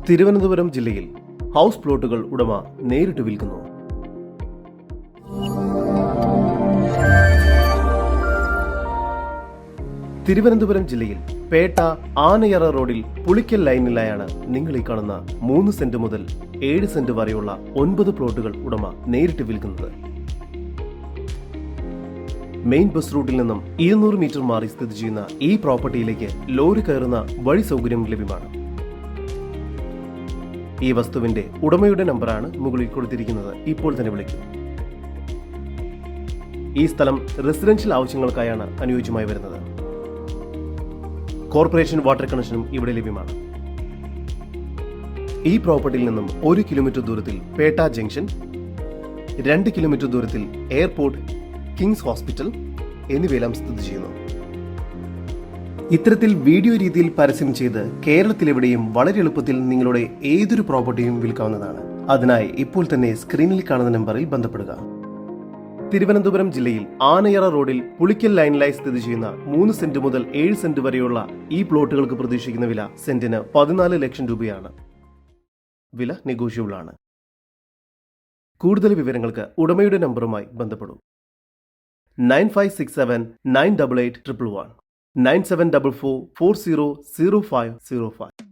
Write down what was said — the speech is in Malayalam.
തിരുവനന്തപുരം ജില്ലയിൽ ഹൗസ് പ്ലോട്ടുകൾ ഉടമ നേരിട്ട് വിൽക്കുന്നു. തിരുവനന്തപുരം ജില്ലയിൽ പേട്ട ആനയറ റോഡിൽ പുളിക്കൽ ലൈനിലായാണ് നിങ്ങൾ ഈ കാണുന്ന 3 സെന്റ് മുതൽ 7 സെന്റ് വരെയുള്ള 9 പ്ലോട്ടുകൾ ഉടമ നേരിട്ട് വിൽക്കുന്നത്. മെയിൻ ബസ് റൂട്ടിൽ നിന്നും 200 മീറ്റർ മാറി സ്ഥിതി ചെയ്യുന്ന ഈ പ്രോപ്പർട്ടിയിലേക്ക് ലോറി കയറുന്ന വഴി സൗകര്യം ലഭ്യമാണ്. ഈ വസ്തുവിന്റെ ഉടമയുടെ നമ്പറാണ് മുകളിൽ കൊടുത്തിരിക്കുന്നത്. ഇപ്പോൾ തന്നെ വിളിക്കൂ. ഈ സ്ഥലം റെസിഡൻഷ്യൽ ആവശ്യങ്ങൾക്കായാണ് അനുയോജ്യമായി വരുന്നത്. കോർപ്പറേഷൻ വാട്ടർ കണക്ഷനും ഇവിടെ ലഭ്യമാണ്. ഈ പ്രോപ്പർട്ടിയിൽ നിന്നും 1 കിലോമീറ്റർ ദൂരത്തിൽ പേട്ട ജംഗ്ഷൻ, 2 കിലോമീറ്റർ ദൂരത്തിൽ എയർപോർട്ട്, കിങ്സ് ഹോസ്പിറ്റൽ എന്നിവയെല്ലാം സ്ഥിതി ചെയ്യുന്നു. ഇത്തരത്തിൽ വീഡിയോ രീതിയിൽ പരസ്യം ചെയ്ത് കേരളത്തിലെവിടെയും വളരെ എളുപ്പത്തിൽ നിങ്ങളുടെ ഏതൊരു പ്രോപ്പർട്ടിയും വിൽക്കാവുന്നതാണ്. അതിനായി ഇപ്പോൾ തന്നെ സ്ക്രീനിൽ കാണുന്ന നമ്പറിൽ ബന്ധപ്പെടുക. തിരുവനന്തപുരം ജില്ലയിൽ ആനയറ റോഡിൽ പുളിക്കൽ ലൈനിലായി സ്ഥിതി ചെയ്യുന്ന 3 സെന്റ് മുതൽ 7 സെന്റ് വരെയുള്ള ഈ പ്ലോട്ടുകൾക്ക് പ്രതീക്ഷിക്കുന്ന വില സെന്റിന് 14 ലക്ഷം രൂപയാണ്. വില നെഗോഷ്യബിൾ ആണ്. കൂടുതൽ വിവരങ്ങൾക്ക് ഉടമയുടെ നമ്പറുമായി ബന്ധപ്പെടൂ. 9567 988 111 9744 400505.